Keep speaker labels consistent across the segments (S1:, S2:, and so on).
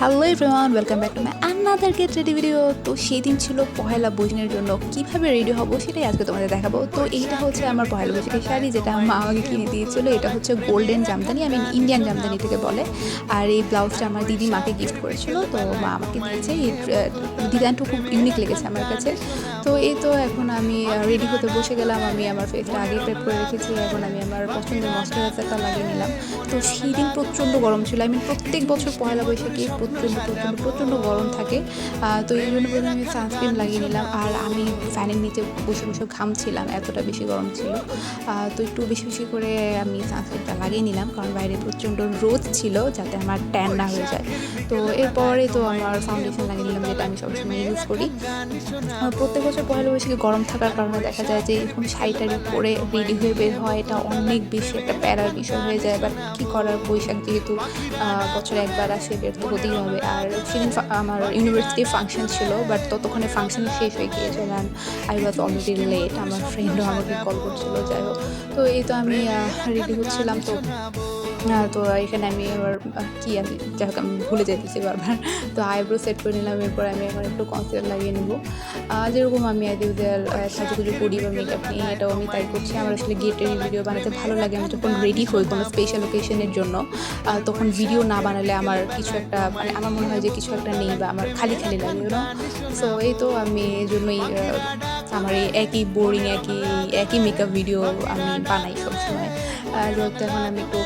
S1: Hello everyone, welcome back to my another get ready video. তো সেই দিন ছিল পহেলা বৈশাখের জন্য কীভাবে রেডি হব সেটাই আজকে তোমাদের দেখাবো। তো এইটা হচ্ছে আমার পহেলা বৈশাখের শাড়ি, যেটা আমার মা আমাকে কিনে দিয়েছিল। এটা হচ্ছে গোল্ডেন জামদানি, ইন্ডিয়ান জামদানি থেকে বলে। আর এই ব্লাউজটা আমার দিদি মাকে গিফট করেছিল, তো মা আমাকে দিয়েছে। এই ডিজাইনটা খুব ইউনিক লেগেছে আমার কাছে। তো এই তো এখন আমি রেডি হতে বসে গেলাম। আমি আমার ফেসটা আগে প্রেপ করে রেখেছি, এখন আমি আমার পছন্দের ময়েশ্চারাইজারটা লাগিয়ে নিলাম। তো সেই দিন প্রচণ্ড গরম ছিল। প্রত্যেক বছর পয়লা বৈশাখে প্রচণ্ড গরম থাকে। তো এই জন্য প্রথমে আমি সানস্ক্রিন লাগিয়ে নিলাম। আর আমি ফ্যানের নিচে বসে বসে ঘামছিলাম, এতটা বেশি গরম ছিল। তো একটু বেশি বেশি করে আমি সানস্ক্রিনটা লাগিয়ে নিলাম, কারণ বাইরে প্রচণ্ড রোদ ছিল, যাতে আমার ট্যান না হয়ে যায়। তো এরপরে তো আমার ফাউন্ডেশন লাগিয়ে নিলাম, যেটা আমি সবসময় ইউজ করি। প্রত্যেক বছর পয়লা বৈশাখে গরম থাকার কারণে দেখা যায় যে এরকম শাড়িটারি পরে রেডি হয়ে বের হয়, এটা অনেক বেশি একটা প্যারার বিষয় হয়ে যায়। বাট কী করার, বৈশাখ যেহেতু বছরে একবার আসে, বের তো হতেই হবে। আর সেদিন আমার ইউনিভার্সিটির ফাংশন ছিল, বাট ততক্ষণে ফাংশন শেষ হয়ে গিয়েছিল। And I was already late. আমার ফ্রেন্ডও আমাকে কল করছিল, যাই হোক। তো এই তো আমি রেডি হচ্ছিলাম। তো এখানে আমি আবার আমি যাই হোক, আমি ভুলে যেতেছি বারবার। তো আইব্রো সেট করে নিলাম। এরপর আমি এখন একটু কনসিলার লাগিয়ে নেবো। যেরকম আমি আদিউদের সাজুগুজু করি বা মেকআপ নিয়ে, এটাও আমি তাই করছি। আমার আসলে গেটের ভিডিও বানাতে ভালো লাগে। আমি যখন রেডি হই কোনো স্পেশাল ওকেশনের জন্য, তখন ভিডিও না বানালে আমার কিছু একটা আমার মনে হয় যে কিছু একটা নেই, বা আমার খালি খালি লাগে না। সো এই তো আমি এই জন্যই আমার এই একই বোরিং একই মেকআপ ভিডিও আমি বানাই সবসময়। যেহেতু এখন আমি একটু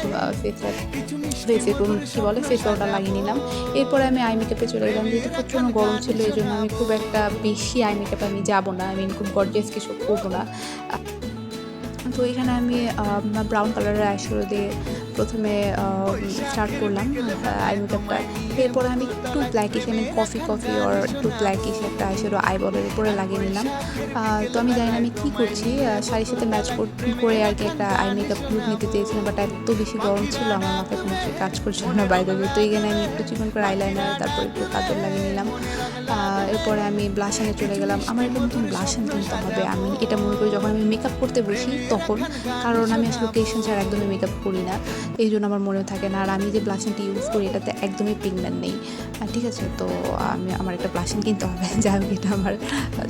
S1: ফেস পাউডার লাগিয়ে নিলাম। এরপরে আমি আই মেকআপে চলে গেলাম। যেহেতু প্রচণ্ড গরম ছিল, এই জন্য আমি খুব একটা বেশি আই মেকআপে আমি যাবো না। খুব গর্জিয়াস কিছু করবো না। তো এখানে আমি ব্রাউন কালারের আইশ্যাডো দিয়ে প্রথমে স্টার্ট করলাম আই মেকআপটা। এরপরে আমি একটু ব্ল্যাকিশ, কফি ওর একটু ব্ল্যাকিশ একটা আইশ্যাডো আইবলের উপরে লাগিয়ে নিলাম। তো আমি জানি না আমি কী করছি, শাড়ির সাথে ম্যাচ করে আর কি একটা আই মেকআপ লুক নিতে চেয়েছিলাম। বাট এত বেশি গরম ছিল, আমার মাথায় কোনো কাজ করছিল না বাইরে। তো এখানে আমি একটু চিকন করে আইলাইনার, তারপর একটু কাজল লাগিয়ে নিলাম। এরপরে আমি ব্লাশিংয়ে চলে গেলাম। আমার একটা নতুন ব্লাশিং কিনতে হবে। আমি এটা মনে করি যখন আমি মেকআপ করতে বসি তখন, কারণ আমি আসলে ওকেশন ছাড়া একদমই মেকআপ করি না, এই জন্য আমার মনেও থাকে না। আর আমি যে ব্লাশিংটি ইউজ করি, এটাতে একদমই পিগমেন্ট নেই, ঠিক আছে। তো আমার একটা ব্লাশিং কিনতে হবে, যাই হোক। এটা আমার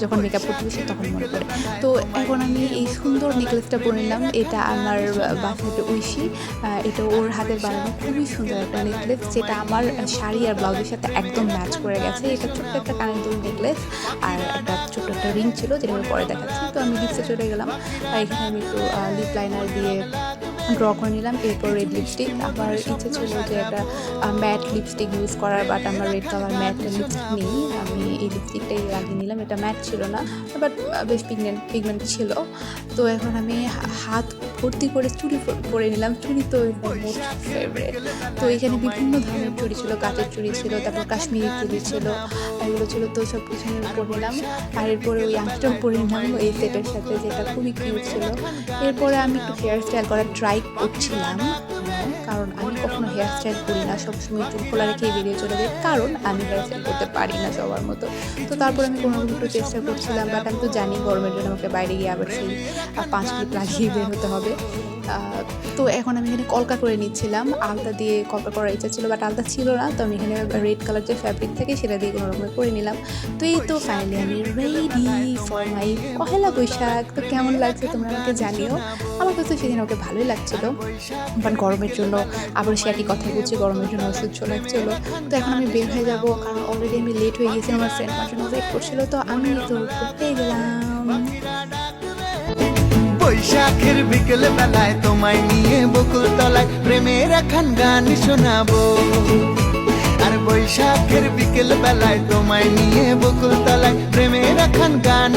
S1: যখন মেকআপ করতে বসি তখন মনে পড়ে। তো এখন আমি এই সুন্দর নেকলেসটা পরে নিলাম। এটা আমার বাসাতে ঐশী, এটা ওর হাতের বানানো খুবই সুন্দর একটা নেকলেস, যেটা আমার শাড়ি আর ব্লাউজের সাথে একদম ম্যাচ করে গেছে। এটা ছোট্ট একটা কানের দুল নেকলেস, আর একটা ছোট্ট একটা রিং ছিল, যেটা আমি পরে দেখাচ্ছি। তো আমি লিপসে চলে গেলাম। এখানে আমি একটু লিপ লাইনার দিয়ে ড্র করে নিলাম। এরপর রেড লিপস্টিক। আমার ইচ্ছে ছিল যে একটা ম্যাট লিপস্টিক ইউজ করার, বাট আমার রেড কালার ম্যাট লিপস্টিক নেই। আমি এই লিপস্টিকটাই লাগিয়ে নিলাম। এটা ম্যাট ছিল না, বাট বেশ পিগমেন্ট ছিল। তো এখন আমি হাত ভর্তি করে চুড়ি পরে নিলাম। চুড়ি তো মোস্ট ফেভারিট। তো এখানে বিভিন্ন ধরনের চুড়ি ছিল, কাচের চুড়ি ছিল, তারপর কাশ্মীরি চুড়ি ছিল, এগুলো ছিল। তো সব কিছু আমি পরে নিলাম। আর এরপরে ওই আংটিটাও পরে নিলাম এই সেটের সাথে, যেটা খুবই কিউট ছিল। এরপরে আমি একটু হেয়ার স্টাইল করার ট্রাই করছিলাম, কারণ আমি কখনো হেয়ার স্টাইল করি না, সবসময় চুল খোলা রেখেই বেরিয়ে চলে যাই, কারণ আমি হেয়ার স্টাইল করতে পারি না সবার মতো। তো তারপর আমি কোনো একটু চেষ্টা করছিলাম, বাট আমি তো জানি গরমের জন্য আমাকে বাইরে গিয়ে আবার সেই 5 ক্লিপ লাগিয়ে বের হতে হবে। তো এখন আমি এখানে কলকা করে নিচ্ছিলাম। আলতা দিয়ে কলকা করার ইচ্ছা ছিল, বাট আলতা ছিল না। তো আমি এখানে রেড কালার যে ফ্যাব্রিক থাকে সেটা দিয়ে কোনো রকমের করে নিলাম। তো এই তো ফাইনালি আমি ready for my Pohela Boishakh. তো কেমন লাগছে তোমরা আমাকে জানিও। আমার কাছে সেদিন ওকে ভালোই লাগছিলো, বাট গরমের জন্য আবার সে একই কথাই বলছি, গরমের জন্য অসহ্য লাগছিলো। তো এখন আমি বের হয়ে যাবো, কারণ অলরেডি আমি লেট হয়ে গেছি। আমার ফ্রেন্ড আমার জন্য ওয়েট করছিলো। তো আমি তো পেয়ে গেলাম।
S2: বৈশাখের বিকেল বেলায় তোমায় নিয়ে বকুল তলায় প্রেমের একখান গান শোনাবো। আর বৈশাখের বিকেল বেলায় তোমায় নিয়ে বকুল তলায় প্রেমের একখান গান